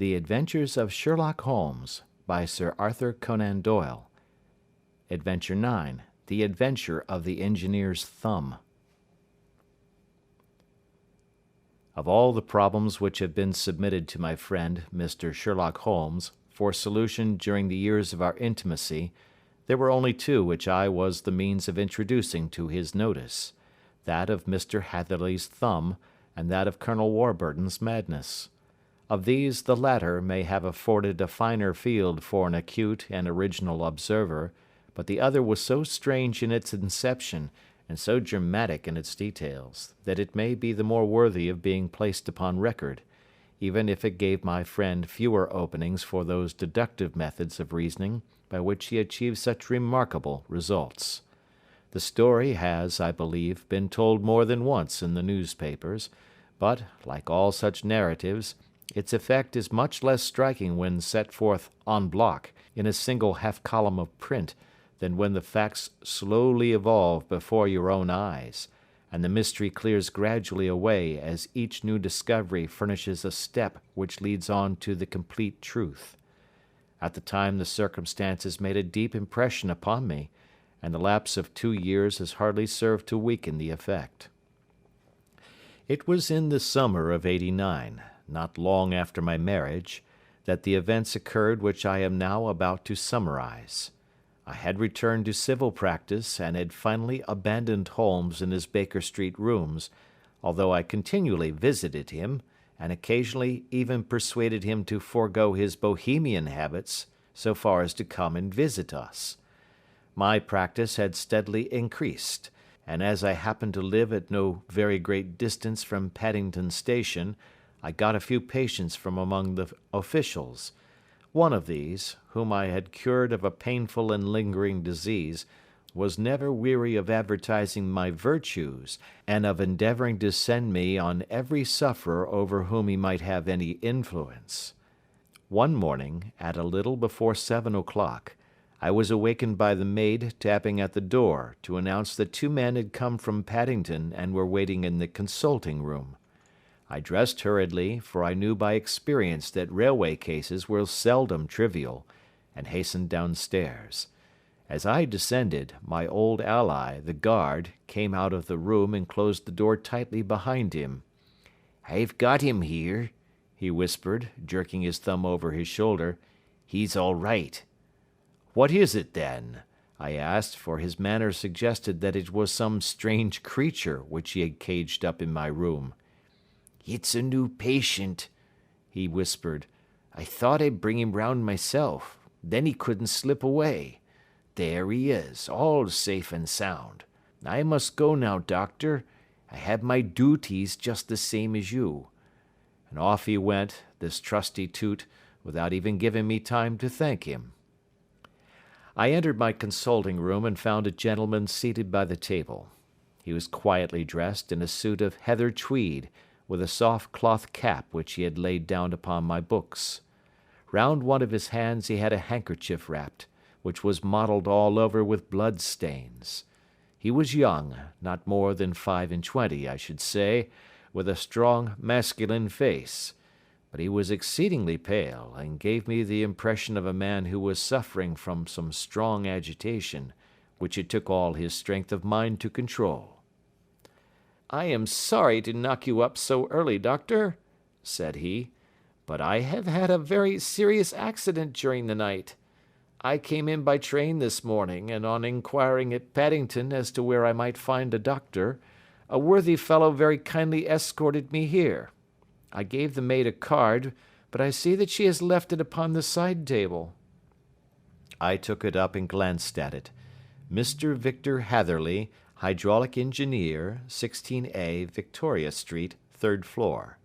The Adventures of Sherlock Holmes by Sir Arthur Conan Doyle. Adventure 9. The Adventure of the Engineer's Thumb. Of all the problems which have been submitted to my friend, Mr. Sherlock Holmes, for solution during the years of our intimacy, there were only two which I was the means of introducing to his notice, that of Mr. Hatherley's thumb, and that of Colonel Warburton's madness. Of these the latter may have afforded a finer field for an acute and original observer, but the other was so strange in its inception, and so dramatic in its details, that it may be the more worthy of being placed upon record, even if it gave my friend fewer openings for those deductive methods of reasoning by which he achieved such remarkable results. The story has, I believe, been told more than once in the newspapers, but, like all such narratives, its effect is much less striking when set forth en bloc in a single half-column of print than when the facts slowly evolve before your own eyes, and the mystery clears gradually away as each new discovery furnishes a step which leads on to the complete truth. At the time the circumstances made a deep impression upon me, and the lapse of 2 years has hardly served to weaken the effect. It was in the summer of '89, not long after my marriage, that the events occurred which I am now about to summarize. I had returned to civil practice and had finally abandoned Holmes in his Baker Street rooms, although I continually visited him, and occasionally even persuaded him to forego his Bohemian habits so far as to come and visit us. My practice had steadily increased, and as I happened to live at no very great distance from Paddington Station, I got a few patients from among the officials. One of these, whom I had cured of a painful and lingering disease, was never weary of advertising my virtues, and of endeavouring to send me on every sufferer over whom he might have any influence. One morning, at a little before 7 o'clock, I was awakened by the maid tapping at the door to announce that 2 men had come from Paddington and were waiting in the consulting room. I dressed hurriedly, for I knew by experience that railway cases were seldom trivial, and hastened downstairs. As I descended, my old ally, the guard, came out of the room and closed the door tightly behind him. "I've got him here," he whispered, jerking his thumb over his shoulder. "He's all right." "What is it, then?" I asked, for his manner suggested that it was some strange creature which he had caged up in my room. "It's a new patient," he whispered. "I thought I'd bring him round myself. Then he couldn't slip away. There he is, all safe and sound. I must go now, doctor. I have my duties just the same as you." And off he went, this trusty toot, without even giving me time to thank him. I entered my consulting room and found a gentleman seated by the table. He was quietly dressed in a suit of heather tweed, with a soft cloth cap which he had laid down upon my books. Round one of his hands he had a handkerchief wrapped, which was mottled all over with blood stains. He was young, not more than 25, I should say, with a strong masculine face, but he was exceedingly pale, and gave me the impression of a man who was suffering from some strong agitation, which it took all his strength of mind to control. "I am sorry to knock you up so early, doctor," said he, "but I have had a very serious accident during the night. I came in by train this morning, and on inquiring at Paddington as to where I might find a doctor, a worthy fellow very kindly escorted me here. I gave the maid a card, but I see that she has left it upon the side table." I took it up and glanced at it. Mr. Victor Hatherley, Hydraulic Engineer, 16A, Victoria Street, 3rd floor.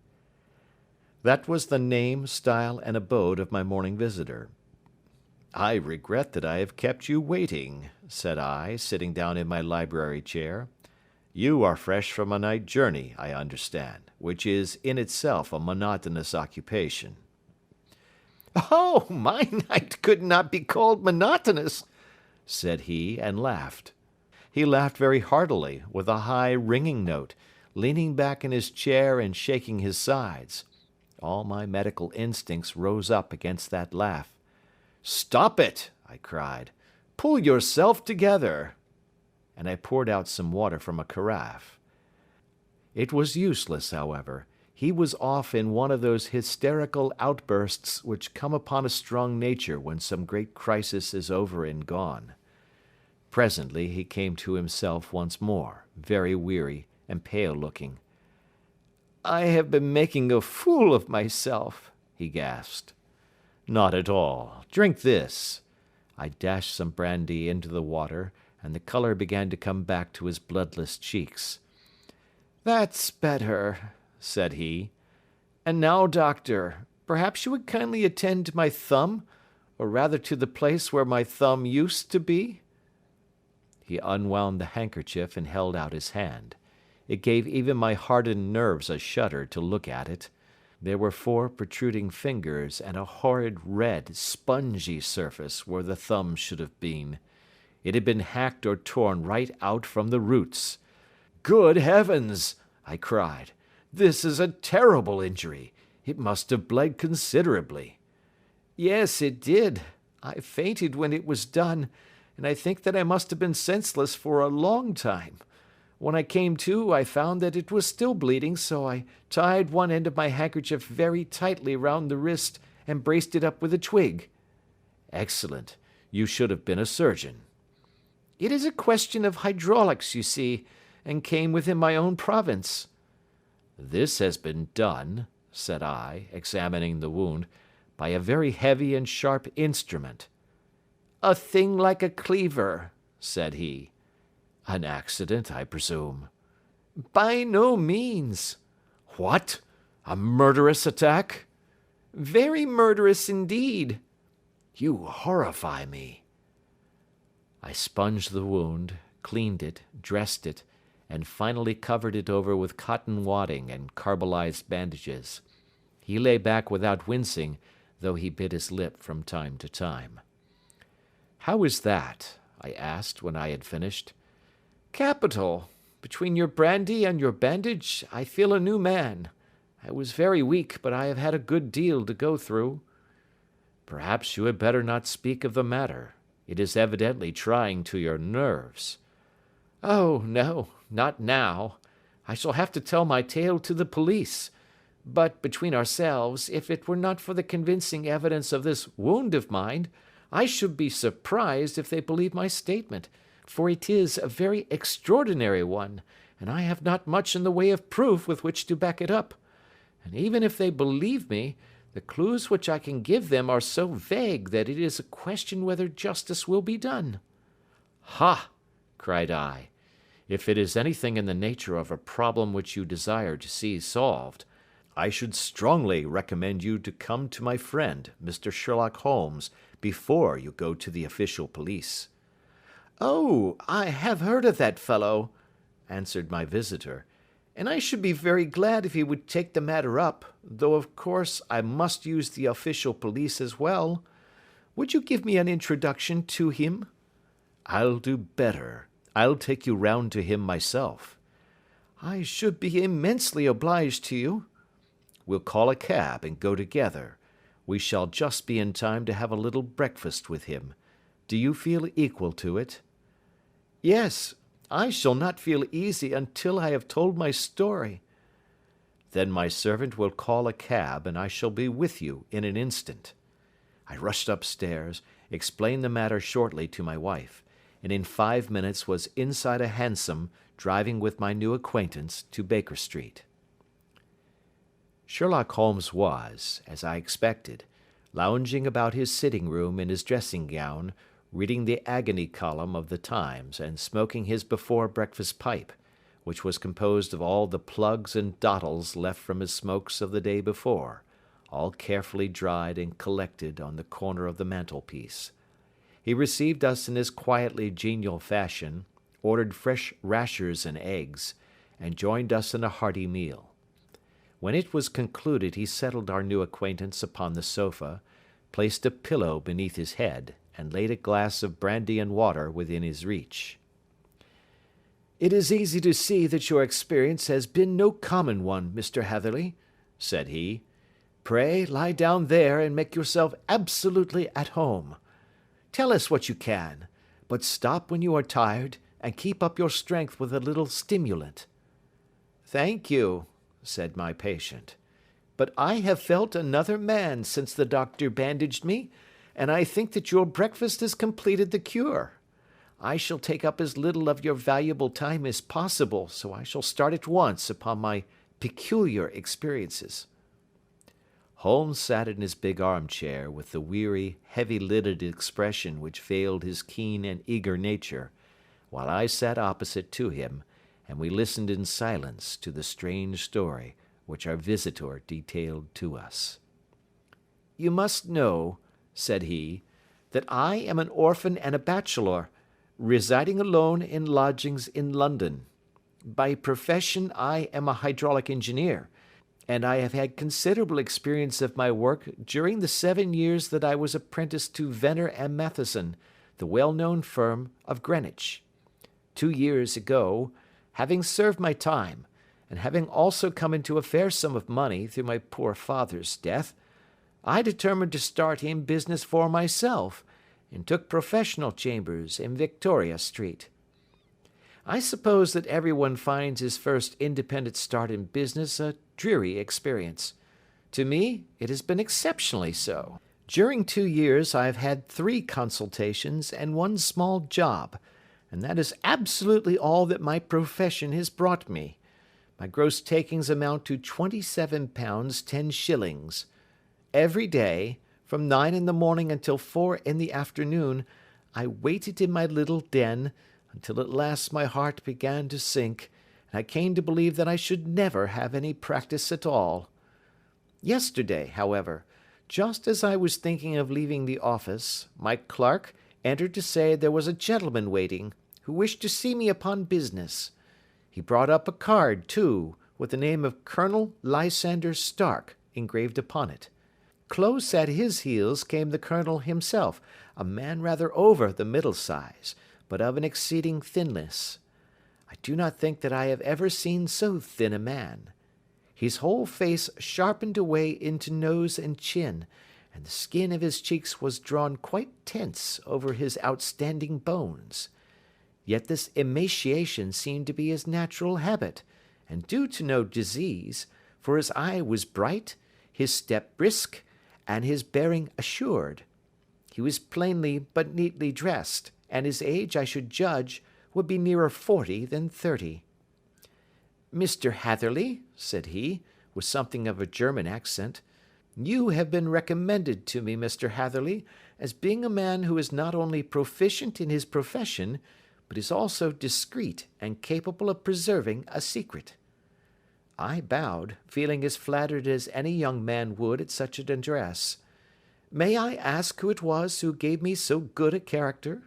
That was the name, style, and abode of my morning visitor. "I regret that I have kept you waiting," said I, sitting down in my library chair. "You are fresh from a night journey, I understand, which is in itself a monotonous occupation." "Oh, my night could not be called monotonous," said he, and laughed. He laughed very heartily, with a high, ringing note, leaning back in his chair and shaking his sides. All my medical instincts rose up against that laugh. "Stop it!" I cried. "Pull yourself together!" And I poured out some water from a carafe. It was useless, however. He was off in one of those hysterical outbursts which come upon a strong nature when some great crisis is over and gone. Presently he came to himself once more, very weary and pale-looking. "I have been making a fool of myself," he gasped. "Not at all. Drink this." I dashed some brandy into the water, and the colour began to come back to his bloodless cheeks. "That's better," said he. "And now, doctor, perhaps you would kindly attend to my thumb, or rather to the place where my thumb used to be?" He unwound the handkerchief and held out his hand. It gave even my hardened nerves a shudder to look at it. There were 4 protruding fingers and a horrid red, spongy surface where the thumb should have been. It had been hacked or torn right out from the roots. "Good heavens!" I cried. "This is a terrible injury. It must have bled considerably." "Yes, it did. I fainted when it was done, and I think that I must have been senseless for a long time. When I came to, I found that it was still bleeding, so I tied one end of my handkerchief very tightly round the wrist and braced it up with a twig." "Excellent. You should have been a surgeon." "It is a question of hydraulics, you see, and came within my own province." "This has been done," said I, examining the wound, "by a very heavy and sharp instrument." "A thing like a cleaver," said he. "An accident, I presume?" "By no means." "What? A murderous attack?" "Very murderous indeed." "You horrify me." I sponged the wound, cleaned it, dressed it, and finally covered it over with cotton wadding and carbolized bandages. He lay back without wincing, though he bit his lip from time to time. "How is that?" I asked when I had finished. "Capital. Between your brandy and your bandage, I feel a new man. I was very weak, but I have had a good deal to go through." "Perhaps you had better not speak of the matter. It is evidently trying to your nerves." "Oh, no, not now. I shall have to tell my tale to the police. But, between ourselves, if it were not for the convincing evidence of this wound of mine, I should be surprised if they believe my statement, for it is a very extraordinary one, and I have not much in the way of proof with which to back it up. And even if they believe me, the clues which I can give them are so vague that it is a question whether justice will be done." "Ha!" cried I. "If it is anything in the nature of a problem which you desire to see solved, I should strongly recommend you to come to my friend, Mr. Sherlock Holmes, before you go to the official police." "Oh, I have heard of that fellow," answered my visitor, "and I should be very glad if he would take the matter up, though of course I must use the official police as well. Would you give me an introduction to him?" "I'll do better. I'll take you round to him myself." "I should be immensely obliged to you." "We'll call a cab and go together. We shall just be in time to have a little breakfast with him. Do you feel equal to it?" "Yes, I shall not feel easy until I have told my story." "Then my servant will call a cab and I shall be with you in an instant." I rushed upstairs, explained the matter shortly to my wife, and in 5 minutes was inside a hansom driving with my new acquaintance to Baker Street. Sherlock Holmes was, as I expected, lounging about his sitting room in his dressing gown, reading the agony column of the Times and smoking his before-breakfast pipe, which was composed of all the plugs and dottles left from his smokes of the day before, all carefully dried and collected on the corner of the mantelpiece. He received us in his quietly genial fashion, ordered fresh rashers and eggs, and joined us in a hearty meal. When it was concluded he settled our new acquaintance upon the sofa, placed a pillow beneath his head, and laid a glass of brandy and water within his reach. "It is easy to see that your experience has been no common one, Mr. Hatherley," said he. Pray lie down there and make yourself absolutely at home. Tell us what you can, but stop when you are tired and keep up your strength with a little stimulant." "Thank you," said my patient, "but I have felt another man since the doctor bandaged me, and I think that your breakfast has completed the cure. I shall take up as little of your valuable time as possible, so I shall start at once upon my peculiar experiences." Holmes sat in his big armchair with the weary, heavy-lidded expression which veiled his keen and eager nature, while I sat opposite to him, and we listened in silence to the strange story which our visitor detailed to us. "You must know," said he, "that I am an orphan and a bachelor, residing alone in lodgings in London. By profession I am a hydraulic engineer, and I have had considerable experience of my work during the 7 years that I was apprenticed to Venner and Matheson, the well-known firm of Greenwich. 2 years ago, having served my time, and having also come into a fair sum of money through my poor father's death, I determined to start in business for myself, and took professional chambers in Victoria Street. I suppose that everyone finds his first independent start in business a dreary experience. To me, it has been exceptionally so. During 2 years I have had 3 consultations and 1 small job, and that is absolutely all that my profession has brought me. My gross takings amount to £27 10s. Every day, from 9 in the morning until 4 in the afternoon, I waited in my little den, until at last my heart began to sink, and I came to believe that I should never have any practice at all. Yesterday, however, just as I was thinking of leaving the office, my clerk entered to say there was a gentleman waiting, who wished to see me upon business. He brought up a card, too, with the name of Colonel Lysander Stark engraved upon it. Close at his heels came the colonel himself, a man rather over the middle size, but of an exceeding thinness. I do not think that I have ever seen so thin a man. His whole face sharpened away into nose and chin, and the skin of his cheeks was drawn quite tense over his outstanding bones. Yet this emaciation seemed to be his natural habit, and due to no disease, for his eye was bright, his step brisk, and his bearing assured. He was plainly but neatly dressed, and his age, I should judge, would be nearer 40 than 30. "Mr. Hatherley," said he, with something of a German accent, "you have been recommended to me, Mr. Hatherley, as being a man who is not only proficient in his profession, but is also discreet and capable of preserving a secret." I bowed, feeling as flattered as any young man would at such an address. "May I ask who it was who gave me so good a character?"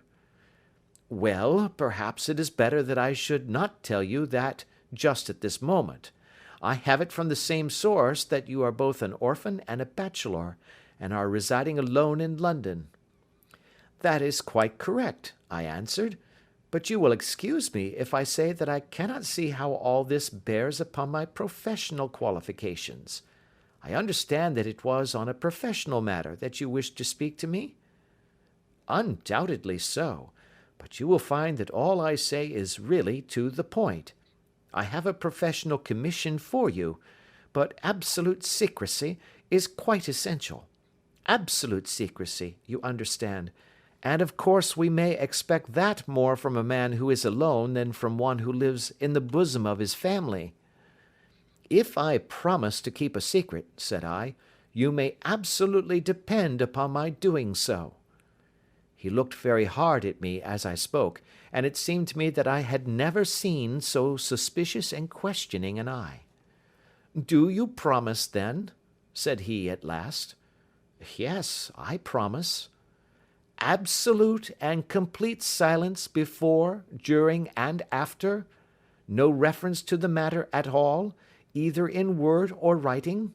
"Well, perhaps it is better that I should not tell you that just at this moment. I have it from the same source that you are both an orphan and a bachelor, and are residing alone in London." "That is quite correct," I answered, "but you will excuse me if I say that I cannot see how all this bears upon my professional qualifications. I understand that it was on a professional matter that you wished to speak to me?" "Undoubtedly so, but you will find that all I say is really to the point. I have a professional commission for you, but absolute secrecy is quite essential. Absolute secrecy, you understand, and of course we may expect that more from a man who is alone than from one who lives in the bosom of his family." "If I promise to keep a secret," said I, "you may absolutely depend upon my doing so." He looked very hard at me as I spoke, and it seemed to me that I had never seen so suspicious and questioning an eye. "Do you promise, then?" said he at last. "Yes, I promise." "Absolute and complete silence before, during, and after? No reference to the matter at all, either in word or writing?"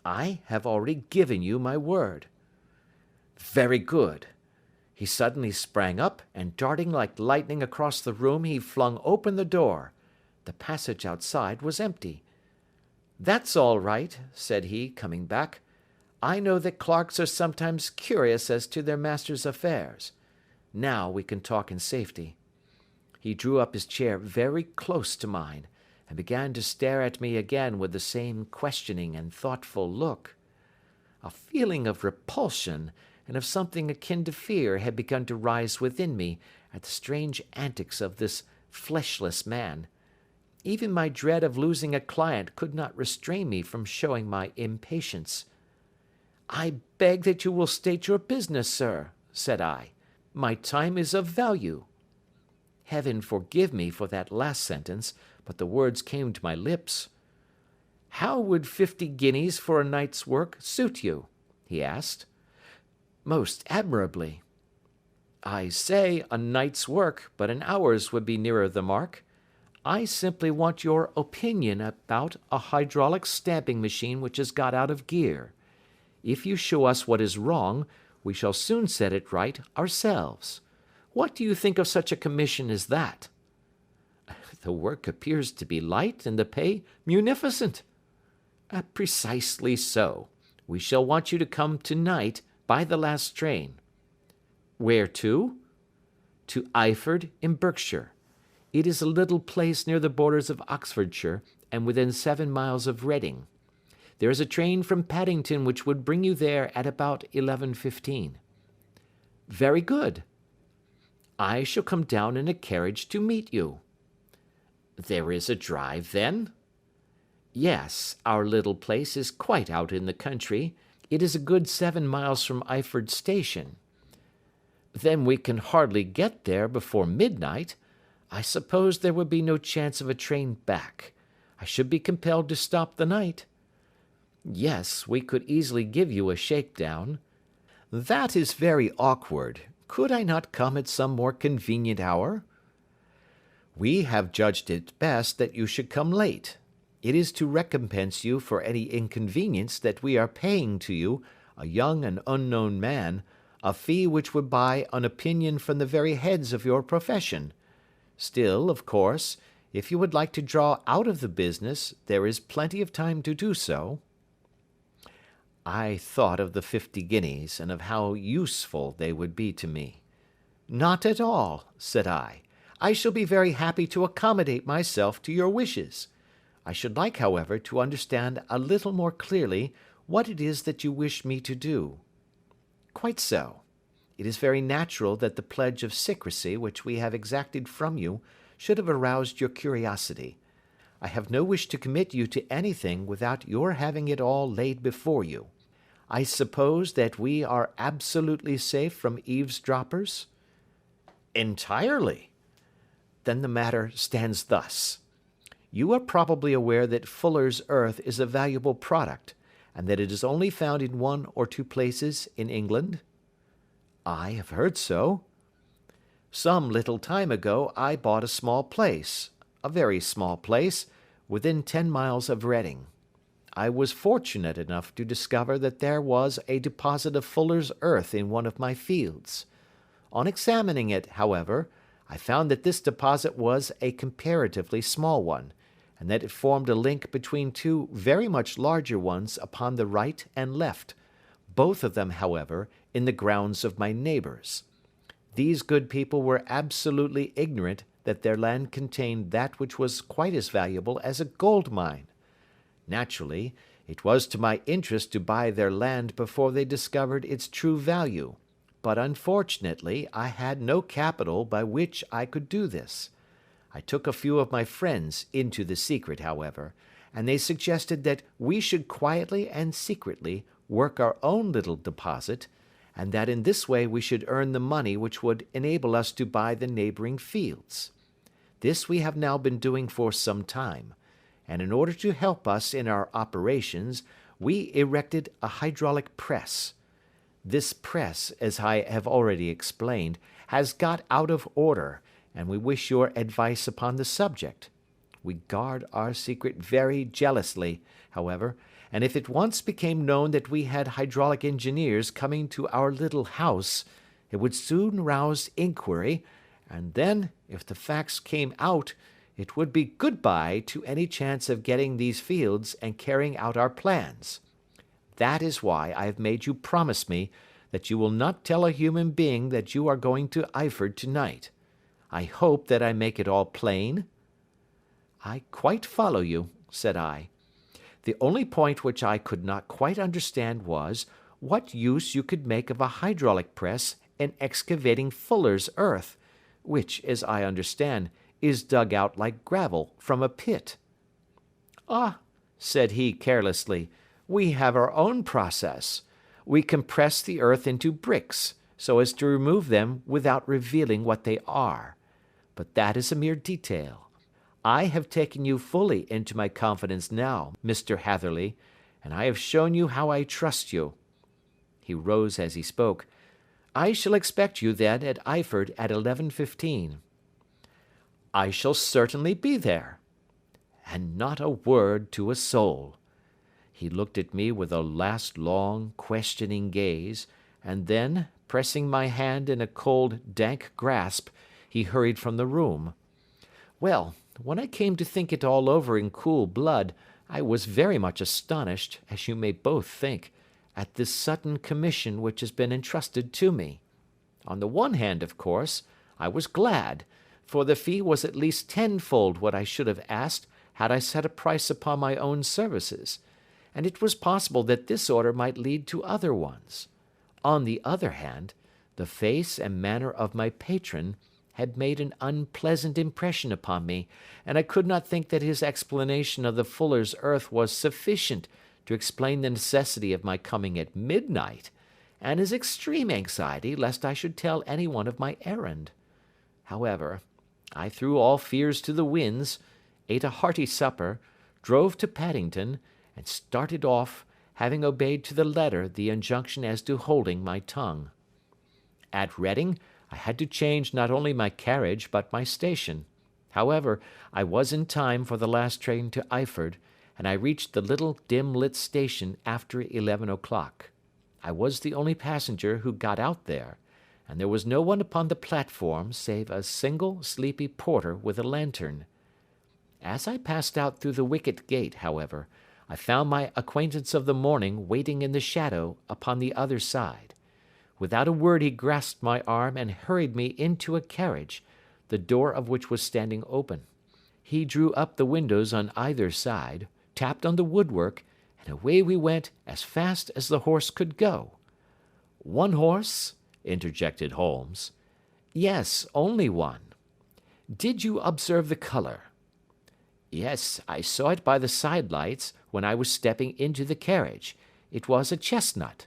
"I have already given you my word." "Very good." He suddenly sprang up, and darting like lightning across the room, he flung open the door. The passage outside was empty. "That's all right," said he, coming back. "I know that clerks are sometimes curious as to their master's affairs. Now we can talk in safety." He drew up his chair very close to mine, and began to stare at me again with the same questioning and thoughtful look. A feeling of repulsion and of something akin to fear had begun to rise within me at the strange antics of this fleshless man. Even my dread of losing a client could not restrain me from showing my impatience. "I beg that you will state your business, sir," said I. "My time is of value." Heaven forgive me for that last sentence, but the words came to my lips. "How would 50 guineas for a night's work suit you?" he asked. "Most admirably." "I say a night's work, but an hour's would be nearer the mark. I simply want your opinion about a hydraulic stamping machine which has got out of gear. If you show us what is wrong, we shall soon set it right ourselves. What do you think of such a commission as that?" "The work appears to be light and the pay munificent." "Precisely so. We shall want you to come tonight by the last train." "Where to?" "To Iford in Berkshire. It is a little place near the borders of Oxfordshire, and within 7 miles of Reading. There is a train from Paddington which would bring you there at about 11:15. "Very good." "I shall come down in a carriage to meet you." "There is a drive, then?" "Yes, our little place is quite out in the country. It is a good 7 miles from Iford station." "Then we can hardly get there before midnight. I suppose there would be no chance of a train back. I should be compelled to stop the night." "Yes, we could easily give you a shakedown." "That is very awkward. Could I not come at some more convenient hour?" "We have judged it best that you should come late. It is to recompense you for any inconvenience that we are paying to you, a young and unknown man, a fee which would buy an opinion from the very heads of your profession. Still, of course, if you would like to draw out of the business, there is plenty of time to do so." I thought of the 50 guineas, and of how useful they would be to me. "Not at all," said I. "I shall be very happy to accommodate myself to your wishes. I should like, however, to understand a little more clearly what it is that you wish me to do." "Quite so. It is very natural that the pledge of secrecy which we have exacted from you should have aroused your curiosity. I have no wish to commit you to anything without your having it all laid before you. I suppose that we are absolutely safe from eavesdroppers?" "Entirely." "Then the matter stands thus. You are probably aware that Fuller's earth is a valuable product, and that it is only found in 1 or 2 places in England?" "I have heard so." "Some little time ago I bought a small place, a very small place, within 10 miles of Reading. I was fortunate enough to discover that there was a deposit of Fuller's earth in one of my fields. On examining it, however, I found that this deposit was a comparatively small one, and that it formed a link between 2 very much larger ones upon the right and left, both of them, however, in the grounds of my neighbours. These good people were absolutely ignorant that their land contained that which was quite as valuable as a gold mine. Naturally, it was to my interest to buy their land before they discovered its true value, but unfortunately I had no capital by which I could do this. I took a few of my friends into the secret, however, and they suggested that we should quietly and secretly work our own little deposit, and that in this way we should earn the money which would enable us to buy the neighbouring fields. This we have now been doing for some time, and in order to help us in our operations, we erected a hydraulic press. This press, as I have already explained, has got out of order, and we wish your advice upon the subject. We guard our secret very jealously, however, and if it once became known that we had hydraulic engineers coming to our little house, it would soon rouse inquiry, and then, if the facts came out, It would be good-bye to any chance of getting these fields and carrying out our plans. That is why I have made you promise me that you will not tell a human being that you are going to Iford tonight. I hope that I make it all plain?" "I quite follow you," said I. "The only point which I could not quite understand was what use you could make of a hydraulic press in excavating fuller's earth, which, as I understand, is dug out like gravel from a pit." "Ah," said he carelessly, "we have our own process. We compress the earth into bricks, so as to remove them without revealing what they are. But that is a mere detail. I have taken you fully into my confidence now, Mr. Hatherley, and I have shown you how I trust you." He rose as he spoke. "I shall expect you then at Iford at 11:15. "I shall certainly be there." And not a word to a soul. He looked at me with a last long, questioning gaze, and then, pressing my hand in a cold, dank grasp, he hurried from the room. Well, when I came to think it all over in cool blood, I was very much astonished, as you may both think, at this sudden commission which has been entrusted to me. On the one hand, of course, I was glad, for the fee was at least tenfold what I should have asked had I set a price upon my own services, and it was possible that this order might lead to other ones. On the other hand, the face and manner of my patron had made an unpleasant impression upon me, and I could not think that his explanation of the fuller's earth was sufficient to explain the necessity of my coming at midnight, and his extreme anxiety lest I should tell any one of my errand. However, I threw all fears to the winds, ate a hearty supper, drove to Paddington, and started off, having obeyed to the letter the injunction as to holding my tongue. At Reading, I had to change not only my carriage but my station. However, I was in time for the last train to Iford, and I reached the little dim-lit station after 11 o'clock. I was the only passenger who got out there, and there was no one upon the platform save a single sleepy porter with a lantern. As I passed out through the wicket gate, however, I found my acquaintance of the morning waiting in the shadow upon the other side. Without a word he grasped my arm and hurried me into a carriage, the door of which was standing open. He drew up the windows on either side, tapped on the woodwork, and away we went as fast as the horse could go. "One horse?" interjected Holmes. "Yes, only one." "Did you observe the colour?" "Yes, I saw it by the side lights when I was stepping into the carriage. It was a chestnut."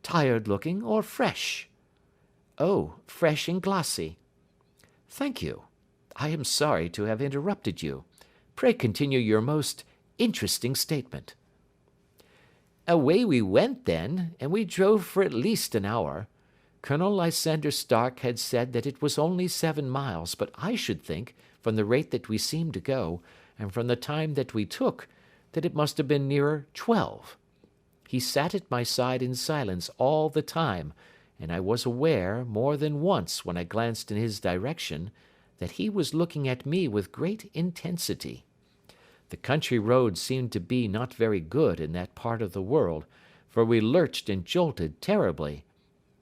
"Tired looking or fresh?" "Oh, fresh and glossy." "Thank you. I am sorry to have interrupted you. Pray continue your most interesting statement." "Away we went then, and we drove for at least an hour. Colonel Lysander Stark had said that it was only 7 miles, but I should think, from the rate that we seemed to go, and from the time that we took, that it must have been nearer 12. He sat at my side in silence all the time, and I was aware, more than once when I glanced in his direction, that he was looking at me with great intensity. The country roads seemed to be not very good in that part of the world, for we lurched and jolted terribly.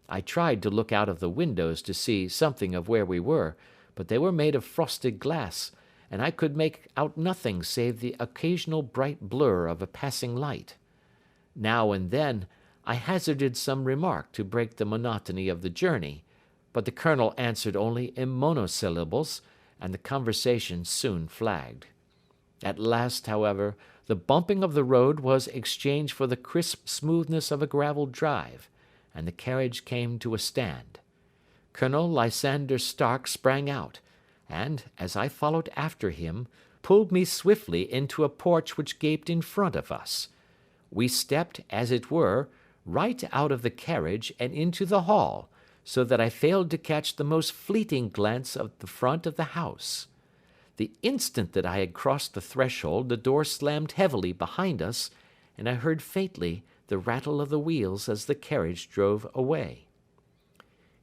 I tried to look out of the windows to see something of where we were, but they were made of frosted glass, and I could make out nothing save the occasional bright blur of a passing light. Now and then I hazarded some remark to break the monotony of the journey, but the colonel answered only in monosyllables, and the conversation soon flagged. At last, however, the bumping of the road was exchanged for the crisp smoothness of a gravelled drive, and the carriage came to a stand. Colonel Lysander Stark sprang out, and, as I followed after him, pulled me swiftly into a porch which gaped in front of us. We stepped, as it were, right out of the carriage and into the hall, so that I failed to catch the most fleeting glance of the front of the house. The instant that I had crossed the threshold, the door slammed heavily behind us, and I heard faintly the rattle of the wheels as the carriage drove away.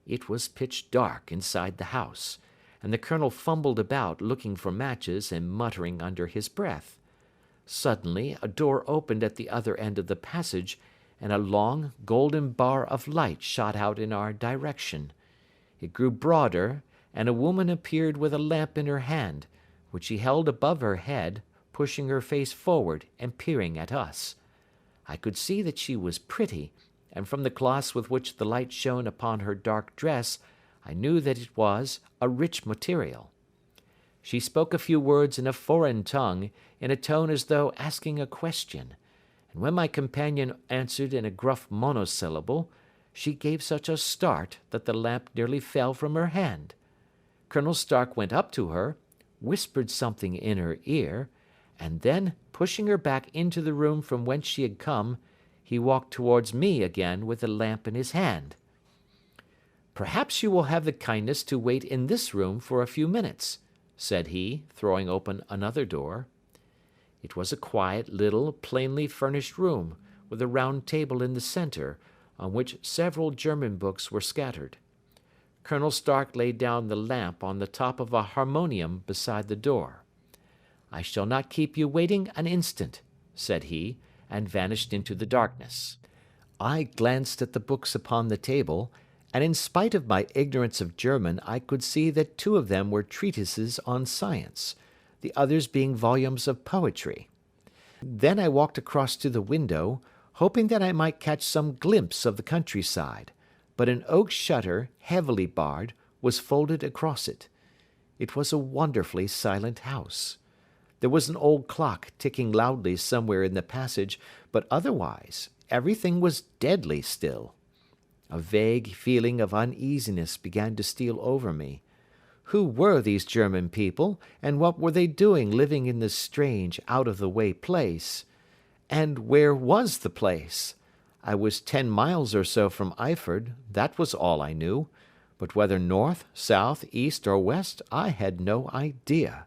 It was pitch dark inside the house, and the colonel fumbled about looking for matches and muttering under his breath. Suddenly a door opened at the other end of the passage, and a long, golden bar of light shot out in our direction. It grew broader, and a woman appeared with a lamp in her hand, which she held above her head, pushing her face forward and peering at us. I could see that she was pretty, and from the gloss with which the light shone upon her dark dress, I knew that it was a rich material. She spoke a few words in a foreign tongue, in a tone as though asking a question, and when my companion answered in a gruff monosyllable, she gave such a start that the lamp nearly fell from her hand. Colonel Stark went up to her, whispered something in her ear, and then, pushing her back into the room from whence she had come, he walked towards me again with the lamp in his hand. "Perhaps you will have the kindness to wait in this room for a few minutes," said he, throwing open another door. It was a quiet, little, plainly furnished room, with a round table in the centre, on which several German books were scattered. Colonel Stark laid down the lamp on the top of a harmonium beside the door. "I shall not keep you waiting an instant," said he, and vanished into the darkness. I glanced at the books upon the table, and in spite of my ignorance of German I could see that 2 of them were treatises on science, the others being volumes of poetry. Then I walked across to the window, hoping that I might catch some glimpse of the countryside, but an oak shutter, heavily barred, was folded across it. It was a wonderfully silent house. There was an old clock ticking loudly somewhere in the passage, but otherwise everything was deadly still. A vague feeling of uneasiness began to steal over me. Who were these German people, and what were they doing living in this strange, out-of-the-way place? And where was the place? I was 10 miles or so from Eyford, that was all I knew, but whether north, south, east, or west, I had no idea.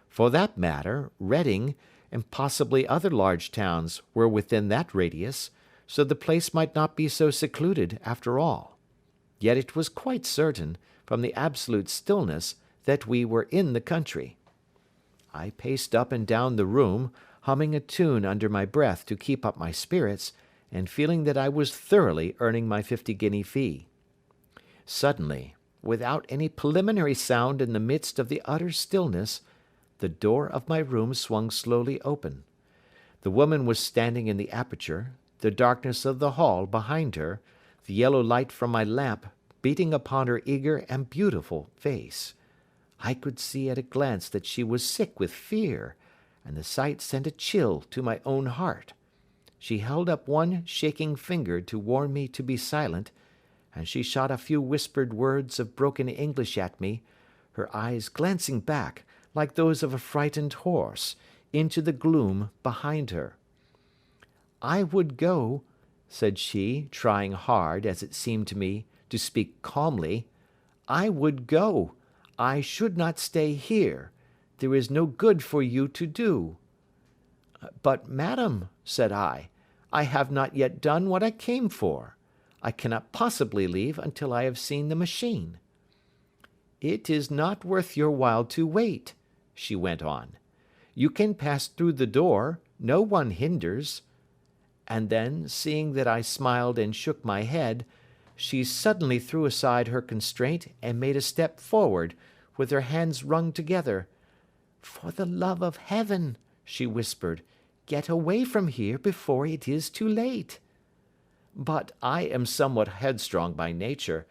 For that matter, Reading, and possibly other large towns, were within that radius, so the place might not be so secluded after all. Yet it was quite certain, from the absolute stillness, that we were in the country. I paced up and down the room, humming a tune under my breath to keep up my spirits, and feeling that I was thoroughly earning my 50-guinea fee. Suddenly, without any preliminary sound in the midst of the utter stillness, the door of my room swung slowly open. The woman was standing in the aperture, the darkness of the hall behind her, the yellow light from my lamp beating upon her eager and beautiful face. I could see at a glance that she was sick with fear, and the sight sent a chill to my own heart. She held up one shaking finger to warn me to be silent, and she shot a few whispered words of broken English at me, her eyes glancing back, like those of a frightened horse, into the gloom behind her. "I would go," said she, trying hard, as it seemed to me, to speak calmly. "I would go. I should not stay here. There is no good for you to do." "But, madam," said I have not yet done what I came for. I cannot possibly leave until I have seen the machine." "It is not worth your while to wait," she went on. "You can pass through the door, no one hinders." And then, seeing that I smiled and shook my head, she suddenly threw aside her constraint and made a step forward, with her hands wrung together. "For the love of heaven," she whispered, "get away from here before it is too late." But I am somewhat headstrong by nature,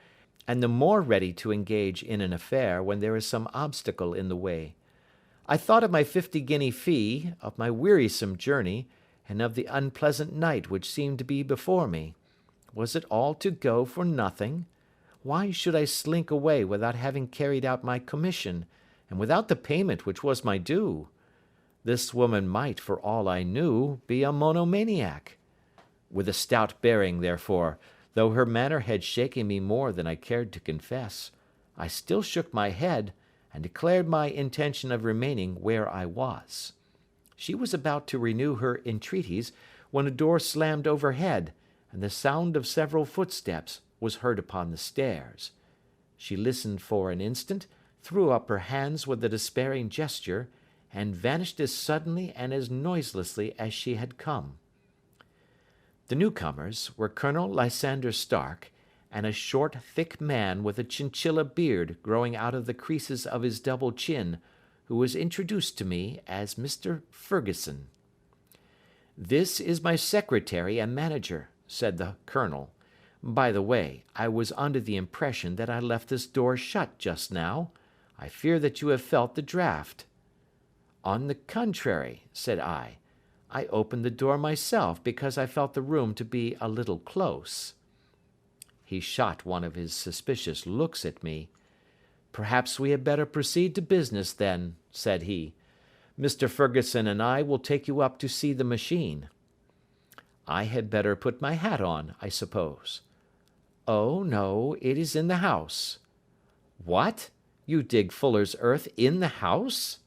and the more ready to engage in an affair when there is some obstacle in the way. I thought of my 50-guinea fee, of my wearisome journey, and of the unpleasant night which seemed to be before me. Was it all to go for nothing? Why should I slink away without having carried out my commission, and without the payment which was my due? This woman might, for all I knew, be a monomaniac. With a stout bearing, therefore, though her manner had shaken me more than I cared to confess, I still shook my head, and declared my intention of remaining where I was. She was about to renew her entreaties, when a door slammed overhead, and the sound of several footsteps was heard upon the stairs. She listened for an instant, threw up her hands with a despairing gesture, and vanished as suddenly and as noiselessly as she had come. The newcomers were Colonel Lysander Stark and a short, thick man with a chinchilla beard growing out of the creases of his double chin, who was introduced to me as Mr. Ferguson. "This is my secretary and manager," said the colonel. "By the way, I was under the impression that I left this door shut just now. I fear that you have felt the draught." "On the contrary," said I opened the door myself because I felt the room to be a little close. He shot one of his suspicious looks at me. "Perhaps we had better proceed to business then," said he. "Mr. Ferguson and I will take you up to see the machine." "I had better put my hat on, I suppose." "Oh, no, it is in the house." "What? You dig fuller's earth in the house?"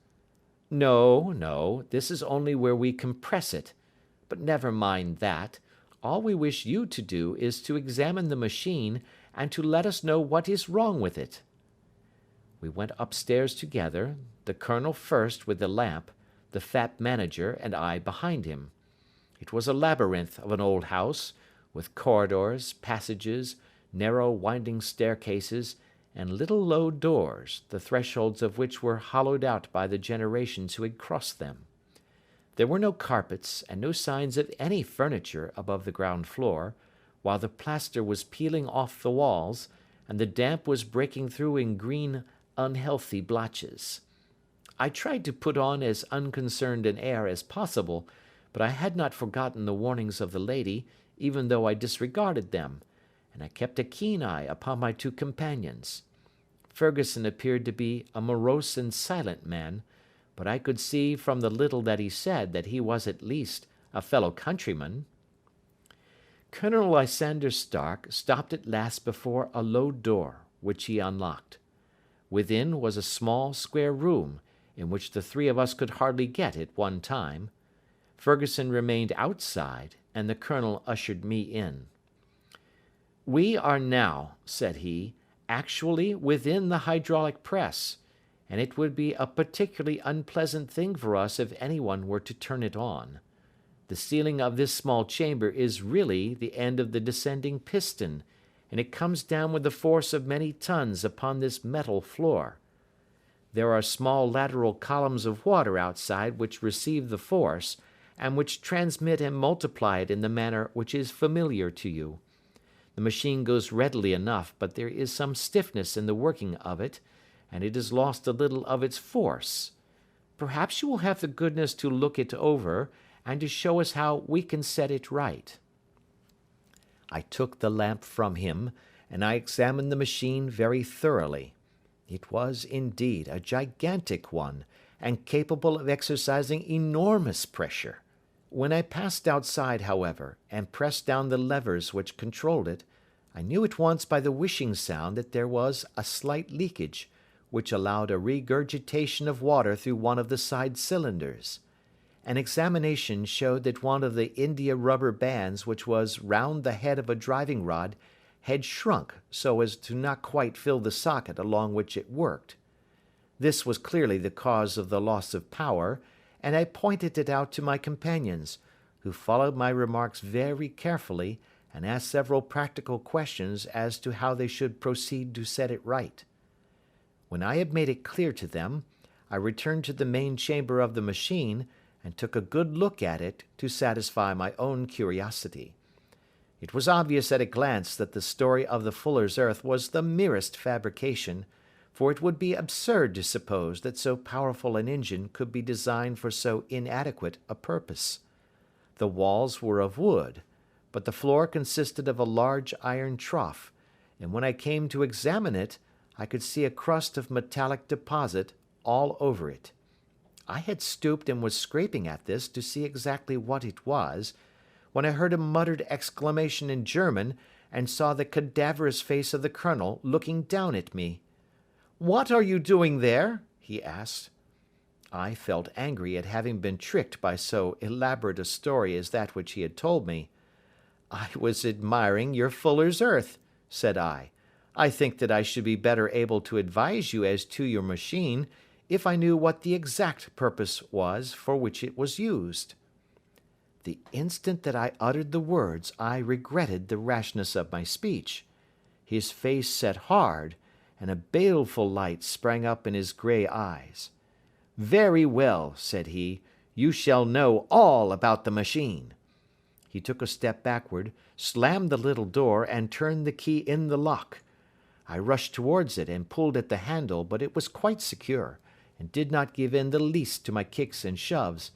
No, this is only where we compress it. But never mind that. All we wish you to do is to examine the machine and to let us know what is wrong with it." We went upstairs together, the colonel first with the lamp, the fat manager and I behind him. It was a labyrinth of an old house, with corridors, passages, narrow winding staircases, and little low doors, the thresholds of which were hollowed out by the generations who had crossed them. There were no carpets and no signs of any furniture above the ground floor, while the plaster was peeling off the walls, and the damp was breaking through in green, unhealthy blotches. I tried to put on as unconcerned an air as possible, but I had not forgotten the warnings of the lady, even though I disregarded them, and I kept a keen eye upon my two companions. Ferguson appeared to be a morose and silent man, but I could see from the little that he said that he was at least a fellow countryman. Colonel Lysander Stark stopped at last before a low door, which he unlocked. Within was a small square room, in which the three of us could hardly get at one time. Ferguson remained outside, and the colonel ushered me in. "We are now," said he, "actually within the hydraulic press, and it would be a particularly unpleasant thing for us if anyone were to turn it on. The ceiling of this small chamber is really the end of the descending piston, and it comes down with the force of many tons upon this metal floor. There are small lateral columns of water outside which receive the force, and which transmit and multiply it in the manner which is familiar to you. The machine goes readily enough, but there is some stiffness in the working of it, and it has lost a little of its force. Perhaps you will have the goodness to look it over, and to show us how we can set it right." I took the lamp from him, and I examined the machine very thoroughly. It was, indeed, a gigantic one, and capable of exercising enormous pressure. When I passed outside, however, and pressed down the levers which controlled it, I knew at once by the whishing sound that there was a slight leakage, which allowed a regurgitation of water through one of the side cylinders. An examination showed that one of the india rubber bands which was round the head of a driving rod had shrunk so as to not quite fill the socket along which it worked. This was clearly the cause of the loss of power, and I pointed it out to my companions, who followed my remarks very carefully and asked several practical questions as to how they should proceed to set it right. When I had made it clear to them, I returned to the main chamber of the machine and took a good look at it to satisfy my own curiosity. It was obvious at a glance that the story of the fuller's earth was the merest fabrication, for it would be absurd to suppose that so powerful an engine could be designed for so inadequate a purpose. The walls were of wood, but the floor consisted of a large iron trough, and when I came to examine it, I could see a crust of metallic deposit all over it. I had stooped and was scraping at this to see exactly what it was, when I heard a muttered exclamation in German and saw the cadaverous face of the colonel looking down at me. "What are you doing there?" he asked. I felt angry at having been tricked by so elaborate a story as that which he had told me. "I was admiring your fuller's earth," said I. I think that I should be better able to advise you as to your machine if I knew what the exact purpose was for which it was used." The instant that I uttered the words, I regretted the rashness of my speech. His face set hard, and a baleful light sprang up in his grey eyes. "Very well," said he, "you shall know all about the machine." He took a step backward, slammed the little door, and turned the key in the lock. I rushed towards it and pulled at the handle, but it was quite secure, and did not give in the least to my kicks and shoves.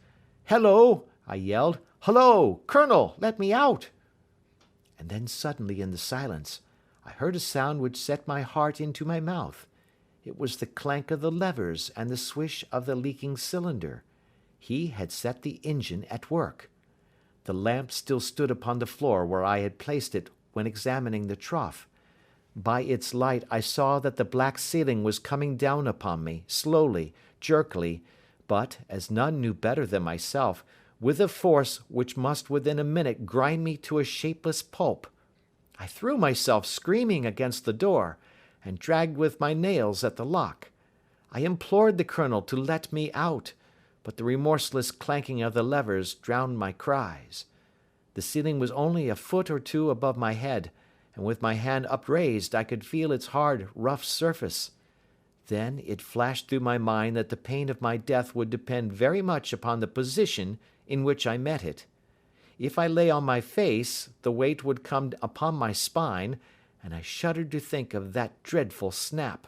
"Hello!" I yelled. "Hullo! Colonel, let me out!" And then suddenly in the silence, I heard a sound which set my heart into my mouth. It was the clank of the levers and the swish of the leaking cylinder. He had set the engine at work. The lamp still stood upon the floor where I had placed it when examining the trough. By its light I saw that the black ceiling was coming down upon me, slowly, jerkily, but, as none knew better than myself, with a force which must within a minute grind me to a shapeless pulp. I threw myself screaming against the door, and dragged with my nails at the lock. I implored the colonel to let me out, but the remorseless clanking of the levers drowned my cries. The ceiling was only a foot or two above my head, and with my hand upraised I could feel its hard, rough surface. Then it flashed through my mind that the pain of my death would depend very much upon the position in which I met it. If I lay on my face, the weight would come upon my spine, and I shuddered to think of that dreadful snap.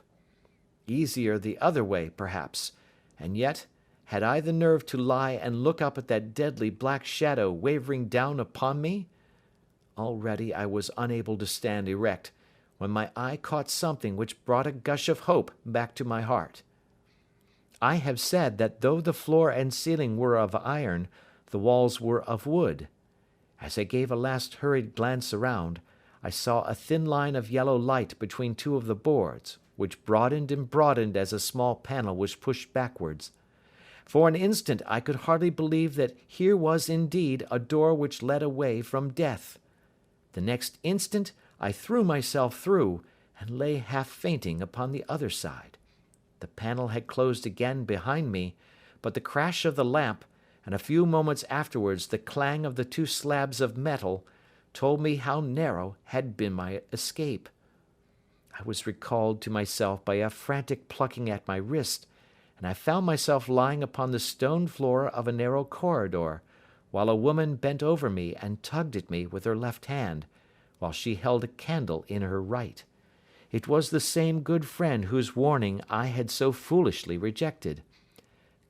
Easier the other way, perhaps, and yet, had I the nerve to lie and look up at that deadly black shadow wavering down upon me? Already I was unable to stand erect, when my eye caught something which brought a gush of hope back to my heart. I have said that though the floor and ceiling were of iron, the walls were of wood. As I gave a last hurried glance around, I saw a thin line of yellow light between two of the boards, which broadened and broadened as a small panel was pushed backwards. For an instant I could hardly believe that here was indeed a door which led away from death. The next instant I threw myself through, and lay half fainting upon the other side. The panel had closed again behind me, but the crash of the lamp, and a few moments afterwards the clang of the two slabs of metal, told me how narrow had been my escape. I was recalled to myself by a frantic plucking at my wrist, and I found myself lying upon the stone floor of a narrow corridor, while a woman bent over me and tugged at me with her left hand, while she held a candle in her right. It was the same good friend whose warning I had so foolishly rejected.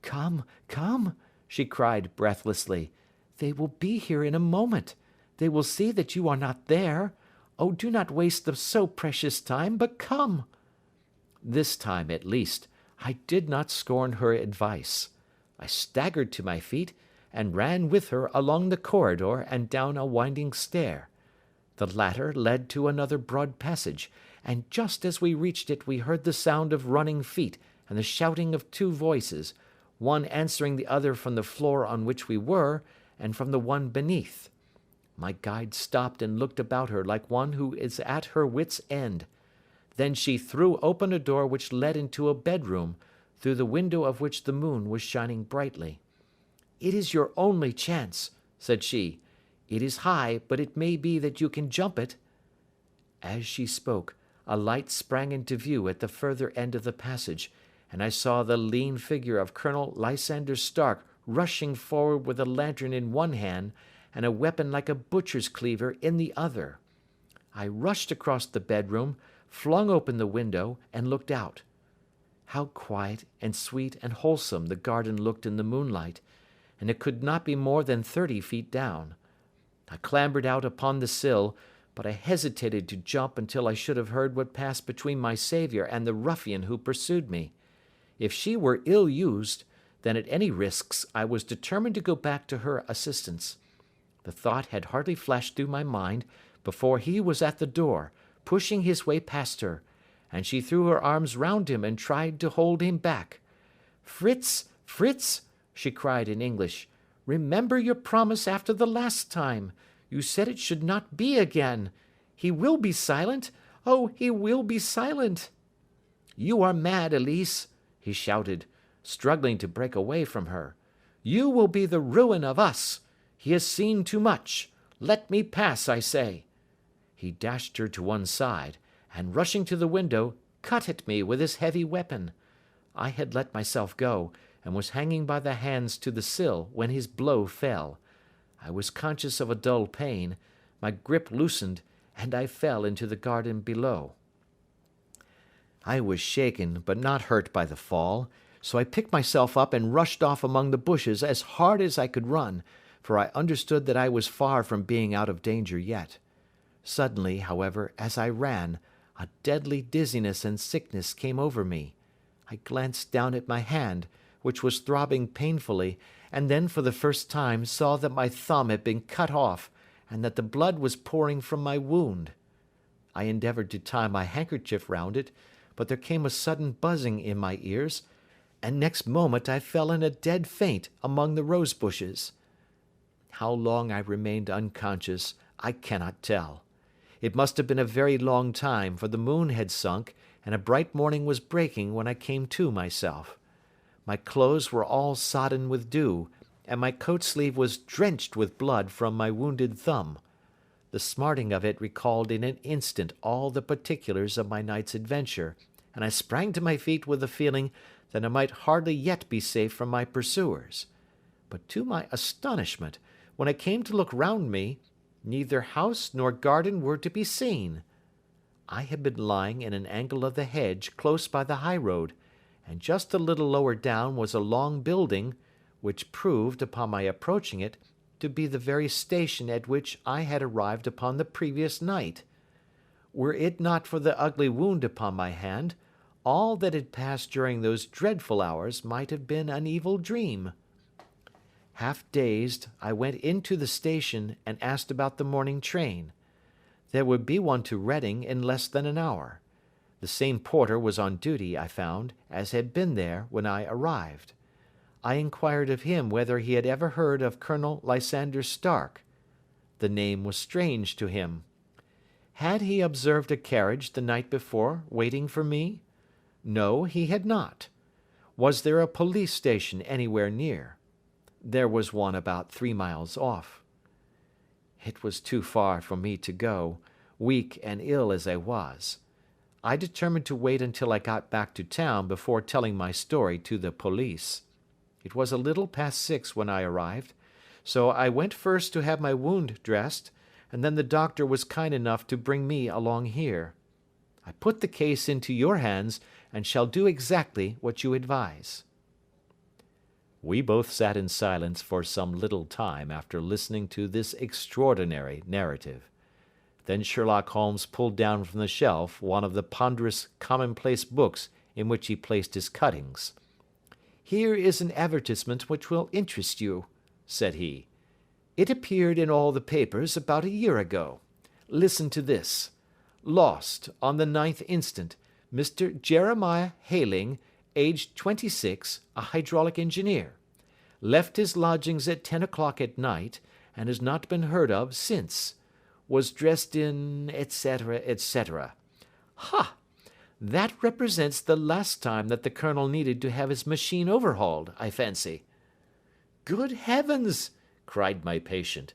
"Come, come," she cried breathlessly. "They will be here in a moment. They will see that you are not there. Oh, do not waste the so precious time, but come." This time, at least, I did not scorn her advice. I staggered to my feet, and ran with her along the corridor and down a winding stair. The latter led to another broad passage, and just as we reached it we heard the sound of running feet and the shouting of two voices, one answering the other from the floor on which we were, and from the one beneath. My guide stopped and looked about her like one who is at her wit's end. Then she threw open a door which led into a bedroom, through the window of which the moon was shining brightly. "It is your only chance," said she. "It is high, but it may be that you can jump it." As she spoke, a light sprang into view at the further end of the passage, and I saw the lean figure of Colonel Lysander Stark rushing forward with a lantern in one hand and a weapon like a butcher's cleaver in the other. I rushed across the bedroom, flung open the window, and looked out. How quiet and sweet and wholesome the garden looked in the moonlight, and it could not be more than 30 feet down. I clambered out upon the sill, but I hesitated to jump until I should have heard what passed between my saviour and the ruffian who pursued me. If she were ill used, then at any risks I was determined to go back to her assistance. The thought had hardly flashed through my mind before he was at the door, pushing his way past her, and she threw her arms round him and tried to hold him back. "Fritz, Fritz," she cried in English, "remember your promise after the last time. You said it should not be again. He will be silent. Oh, he will be silent!" "You are mad, Elise," he shouted, struggling to break away from her. "You will be the ruin of us. He has seen too much. Let me pass, I say." He dashed her to one side, and rushing to the window, cut at me with his heavy weapon. I had let myself go, and was hanging by the hands to the sill, when his blow fell. I was conscious of a dull pain, my grip loosened, and I fell into the garden below. I was shaken, but not hurt by the fall, so I picked myself up and rushed off among the bushes as hard as I could run, for I understood that I was far from being out of danger yet. Suddenly, however, as I ran, a deadly dizziness and sickness came over me. I glanced down at my hand, which was throbbing painfully, and then for the first time saw that my thumb had been cut off, and that the blood was pouring from my wound. I endeavoured to tie my handkerchief round it, but there came a sudden buzzing in my ears, and next moment I fell in a dead faint among the rose bushes. How long I remained unconscious, I cannot tell. It must have been a very long time, for the moon had sunk, and a bright morning was breaking when I came to myself. My clothes were all sodden with dew, and my coat sleeve was drenched with blood from my wounded thumb. The smarting of it recalled in an instant all the particulars of my night's adventure, and I sprang to my feet with the feeling that I might hardly yet be safe from my pursuers. But to my astonishment, when I came to look round me, neither house nor garden were to be seen. I had been lying in an angle of the hedge close by the high road, and just a little lower down was a long building, which proved, upon my approaching it, to be the very station at which I had arrived upon the previous night. Were it not for the ugly wound upon my hand, all that had passed during those dreadful hours might have been an evil dream. Half dazed, I went into the station and asked about the morning train. There would be one to Reading in less than an hour. The same porter was on duty, I found, as had been there when I arrived. I inquired of him whether he had ever heard of Colonel Lysander Stark. The name was strange to him. Had he observed a carriage the night before, waiting for me? No, he had not. Was there a police station anywhere near? There was one about 3 miles off. It was too far for me to go, weak and ill as I was. I determined to wait until I got back to town before telling my story to the police. It was a little past 6 when I arrived, so I went first to have my wound dressed, and then the doctor was kind enough to bring me along here. I put the case into your hands, and shall do exactly what you advise." We both sat in silence for some little time after listening to this extraordinary narrative. Then Sherlock Holmes pulled down from the shelf one of the ponderous commonplace books in which he placed his cuttings. "Here is an advertisement which will interest you," said he. "It appeared in all the papers about a year ago. Listen to this. Lost, on the 9th instant, Mr. Jeremiah Hayling, aged 26, a hydraulic engineer. Left his lodgings at 10 o'clock at night, and has not been heard of since. Was dressed in, etc., etc. Ha! That represents the last time that the Colonel needed to have his machine overhauled, I fancy." "Good heavens!" cried my patient.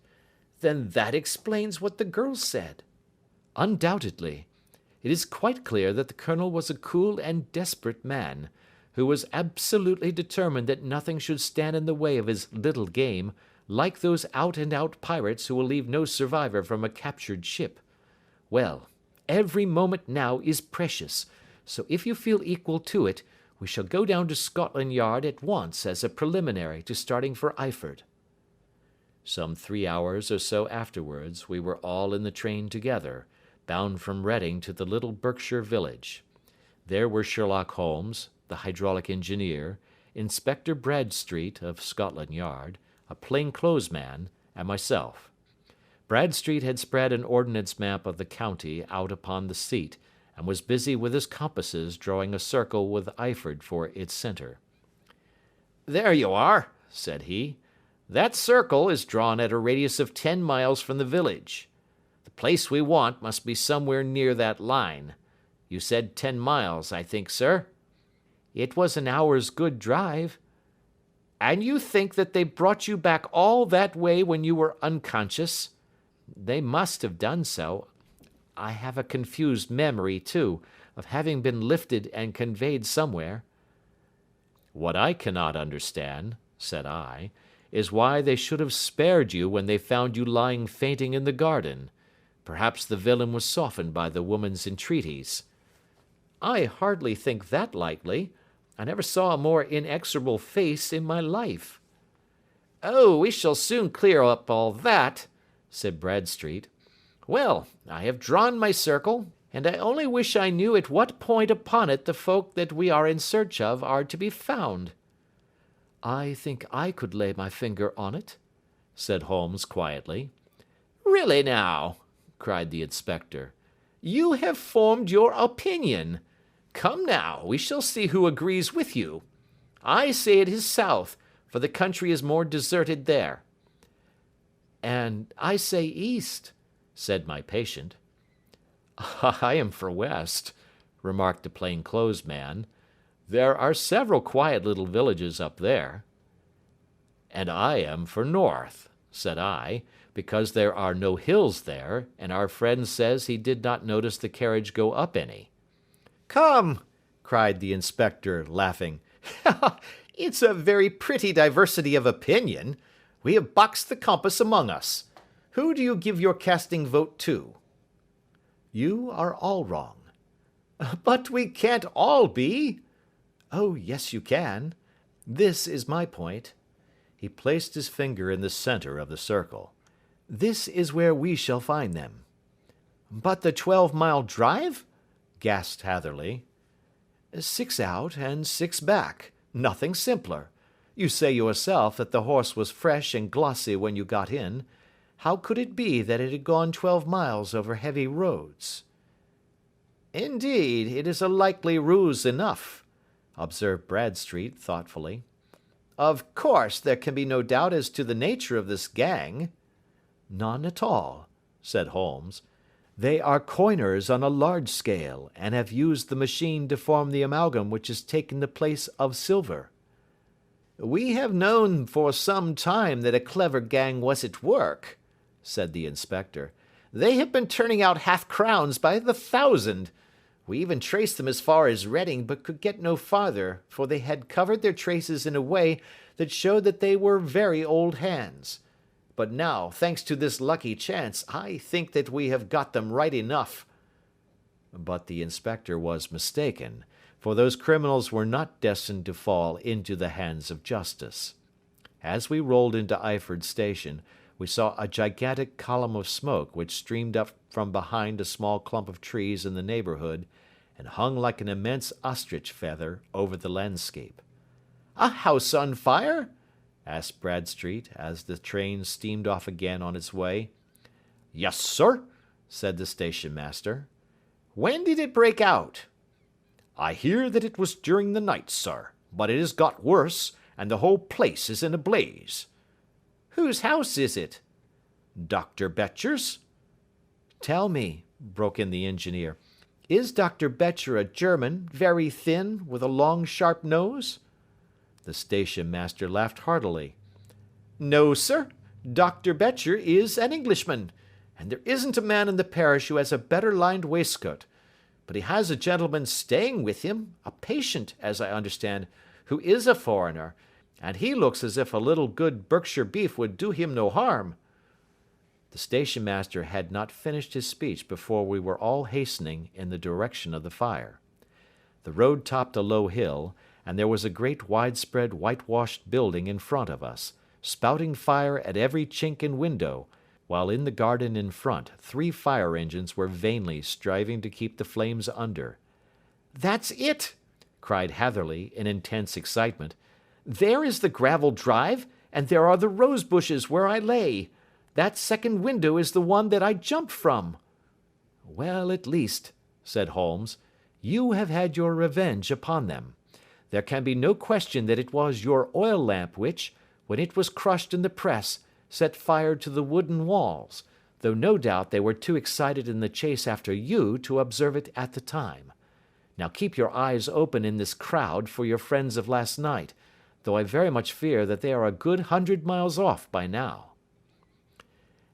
"Then that explains what the girl said." "Undoubtedly. It is quite clear that the Colonel was a cool and desperate man, who was absolutely determined that nothing should stand in the way of his little game, like those out-and-out pirates who will leave no survivor from a captured ship. Well, every moment now is precious, so if you feel equal to it, we shall go down to Scotland Yard at once as a preliminary to starting for Iford." Some 3 hours or so afterwards we were all in the train together, bound from Reading to the little Berkshire village. There were Sherlock Holmes, the hydraulic engineer, Inspector Bradstreet of Scotland Yard, a plain-clothes man, and myself. Bradstreet had spread an ordnance map of the county out upon the seat, and was busy with his compasses drawing a circle with Iford for its centre. "There you are," said he. "That circle is drawn at a radius of 10 miles from the village. The place we want must be somewhere near that line. You said 10 miles, I think, sir?" "It was an hour's good drive." "And you think that they brought you back all that way when you were unconscious?" "They must have done so. I have a confused memory, too, of having been lifted and conveyed somewhere." "What I cannot understand," said I, "is why they should have spared you when they found you lying fainting in the garden. Perhaps the villain was softened by the woman's entreaties." "I hardly think that likely. I never saw a more inexorable face in my life." "Oh, we shall soon clear up all that," said Bradstreet. "Well, I have drawn my circle, and I only wish I knew at what point upon it the folk that we are in search of are to be found." "I think I could lay my finger on it," said Holmes quietly. "Really now," cried the inspector, "you have formed your opinion. Come now, we shall see who agrees with you. I say it is south, for the country is more deserted there." "And I say east," said my patient. "I am for west," remarked the plain-clothes man. "There are several quiet little villages up there." "And I am for north," said I, "because there are no hills there, and our friend says he did not notice the carriage go up any." "Come," cried the inspector, laughing, "it's a very pretty diversity of opinion. We have boxed the compass among us. Who do you give your casting vote to?" "You are all wrong." "But we can't all be." "Oh, yes, you can. This is my point." He placed his finger in the center of the circle. "This is where we shall find them." "But the 12-mile drive?" gasped Hatherley. 6 out and 6 back. Nothing simpler. You say yourself that the horse was fresh and glossy when you got in. How could it be that it had gone 12 miles over heavy roads?" "Indeed, it is a likely ruse enough," observed Bradstreet thoughtfully. "Of course, there can be no doubt as to the nature of this gang." "None at all," said Holmes. "They are coiners on a large scale, and have used the machine to form the amalgam which has taken the place of silver." "We have known for some time that a clever gang was at work," said the inspector. "They have been turning out half-crowns by the thousand. We even traced them as far as Reading, but could get no farther, for they had covered their traces in a way that showed that they were very old hands. But now, thanks to this lucky chance, I think that we have got them right enough." But the inspector was mistaken, for those criminals were not destined to fall into the hands of justice. As we rolled into Eyford Station, we saw a gigantic column of smoke which streamed up from behind a small clump of trees in the neighbourhood, and hung like an immense ostrich feather over the landscape. "A house on fire?" asked Bradstreet, as the train steamed off again on its way. "Yes, sir," said the station master. "When did it break out?" "I hear that it was during the night, sir, but it has got worse, and the whole place is in a blaze." "Whose house is it?" "Dr. Betcher's." "Tell me," broke in the engineer, "is Dr. Betcher a German, very thin, with a long sharp nose?" The station master laughed heartily. "No, sir. Dr. Betcher is an Englishman, and there isn't a man in the parish who has a better lined waistcoat. But he has a gentleman staying with him, a patient, as I understand, who is a foreigner, and he looks as if a little good Berkshire beef would do him no harm." The station master had not finished his speech before we were all hastening in the direction of the fire. The road topped a low hill, and there was a great widespread whitewashed building in front of us, spouting fire at every chink and window, while in the garden in front 3 fire engines were vainly striving to keep the flames under. "That's it!" cried Hatherley, in intense excitement. "There is the gravel drive, and there are the rose bushes where I lay. That second window is the one that I jumped from." "Well, at least," said Holmes, "you have had your revenge upon them. There can be no question that it was your oil lamp which, when it was crushed in the press, set fire to the wooden walls. though no doubt they were too excited in the chase after you to observe it at the time. Now keep your eyes open in this crowd for your friends of last night, though I very much fear that they are a good 100 miles off by now."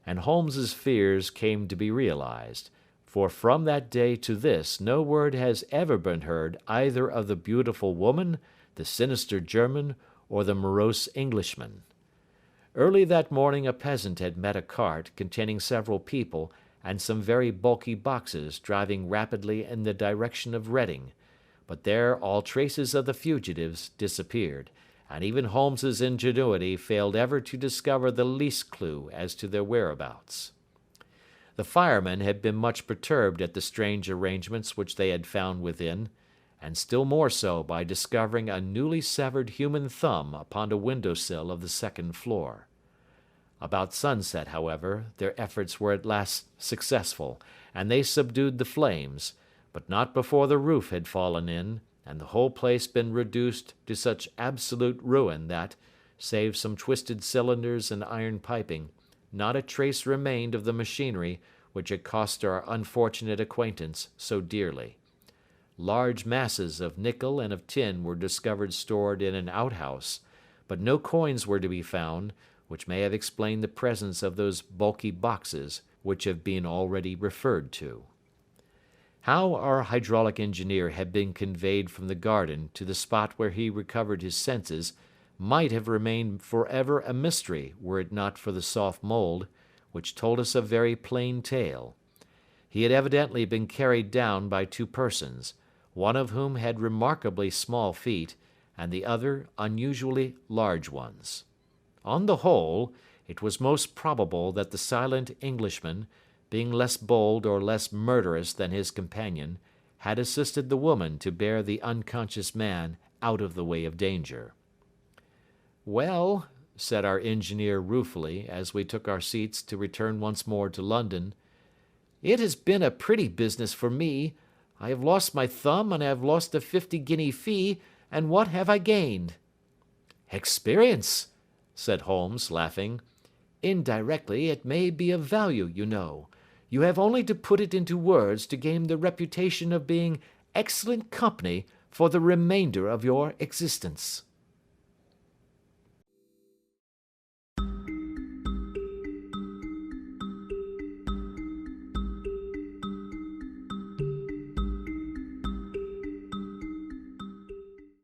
And Holmes's fears came to be realized, for from that day to this no word has ever been heard either of the beautiful woman, the sinister German, or the morose Englishman. Early that morning a peasant had met a cart containing several people and some very bulky boxes driving rapidly in the direction of Reading, but there all traces of the fugitives disappeared, and even Holmes's ingenuity failed ever to discover the least clue as to their whereabouts. The firemen had been much perturbed at the strange arrangements which they had found within, and still more so by discovering a newly severed human thumb upon a window-sill of the second floor. About sunset, however, their efforts were at last successful, and they subdued the flames, but not before the roof had fallen in, and the whole place been reduced to such absolute ruin that, save some twisted cylinders and iron piping, not a trace remained of the machinery which had cost our unfortunate acquaintance so dearly. Large masses of nickel and of tin were discovered stored in an outhouse, but no coins were to be found, which may have explained the presence of those bulky boxes which have been already referred to. How our hydraulic engineer had been conveyed from the garden to the spot where he recovered his senses might have remained forever a mystery were it not for the soft mould, which told us a very plain tale. He had evidently been carried down by two persons, one of whom had remarkably small feet, and the other unusually large ones. On the whole, it was most probable that the silent Englishman, being less bold or less murderous than his companion, had assisted the woman to bear the unconscious man out of the way of danger. "Well," said our engineer ruefully, as we took our seats to return once more to London, "it has been a pretty business for me. I have lost my thumb, and I have lost a 50-guinea fee, and what have I gained?" "Experience," said Holmes, laughing. "Indirectly it may be of value, you know. You have only to put it into words to gain the reputation of being excellent company for the remainder of your existence."